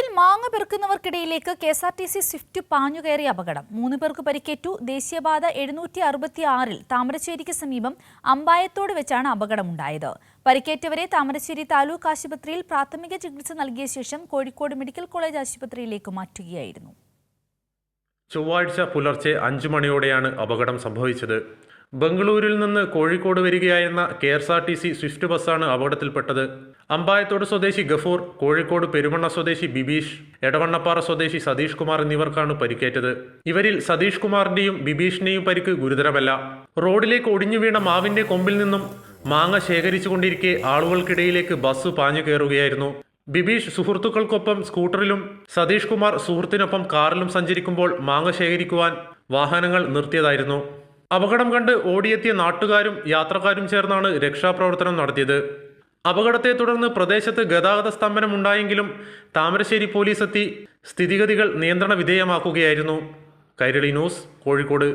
റോഡിൽ മാങ്ങ പെറുക്കുന്നവർക്കിടയിലേക്ക് KSRTC Swift പാഞ്ഞുകയറിയ അപകടം. 3 പേർക്ക് പരിക്കേറ്റു. ദേശീയപാത 766-ൽ താമരശ്ശേരിക്ക് സമീപം അമ്പായത്തോട് വെച്ചാണ് അപകടമുണ്ടായത്. പരിക്കേറ്റവരെ താമരശ്ശേരി താലൂക്ക് ആശുപത്രിയിൽ പ്രാഥമിക ചികിത്സ നൽകിയ ശേഷം കോഴിക്കോട് മെഡിക്കൽ കോളേജ് ആശുപത്രിയിലേക്ക് മാറ്റുകയായിരുന്നു. ചൊവ്വാഴ്ച പുലർച്ചെ 5 മണിയോടെയാണ് അപകടം സംഭവിച്ചത്. ബംഗളൂരിൽ നിന്ന് കോഴിക്കോട് വരികയായിരുന്ന KSRTC സ്വിഫ്റ്റ് ബസ്സാണ് അപകടത്തിൽപ്പെട്ടത്. അമ്പായത്തോട് സ്വദേശി ഗഫൂർ, കോഴിക്കോട് പെരുമണ്ണ സ്വദേശി ബിബീഷ്, എടവണ്ണപ്പാറ സ്വദേശി സതീഷ് കുമാർ എന്നിവർക്കാണ് പരിക്കേറ്റത്. ഇവരിൽ സതീഷ് കുമാറിന്റെയും ബിബീഷിന്റെയും പരിക്ക് ഗുരുതരമല്ല. റോഡിലേക്ക് ഒടിഞ്ഞു വീണ മാവിന്റെ കൊമ്പിൽ നിന്നും മാങ്ങ ശേഖരിച്ചുകൊണ്ടിരിക്കെ ആളുകൾക്കിടയിലേക്ക് ബസ് പാഞ്ഞു കയറുകയായിരുന്നു. ബിബീഷ് സുഹൃത്തുക്കൾക്കൊപ്പം സ്കൂട്ടറിലും സതീഷ് കുമാർ സുഹൃത്തിനൊപ്പം കാറിലും സഞ്ചരിക്കുമ്പോൾ മാങ്ങ ശേഖരിക്കുവാൻ വാഹനങ്ങൾ നിർത്തിയതായിരുന്നു. അപകടം കണ്ട് ഓടിയെത്തിയ നാട്ടുകാരും യാത്രക്കാരും ചേർന്നാണ് രക്ഷാപ്രവർത്തനം നടത്തിയത്. അപകടത്തെ തുടർന്ന് പ്രദേശത്ത് ഗതാഗത സ്തംഭനമുണ്ടായെങ്കിലും താമരശ്ശേരി പോലീസ് എത്തി സ്ഥിതിഗതികൾ നിയന്ത്രണ വിധേയമാക്കുകയായിരുന്നു. കൈരളി ന്യൂസ്, കോഴിക്കോട്.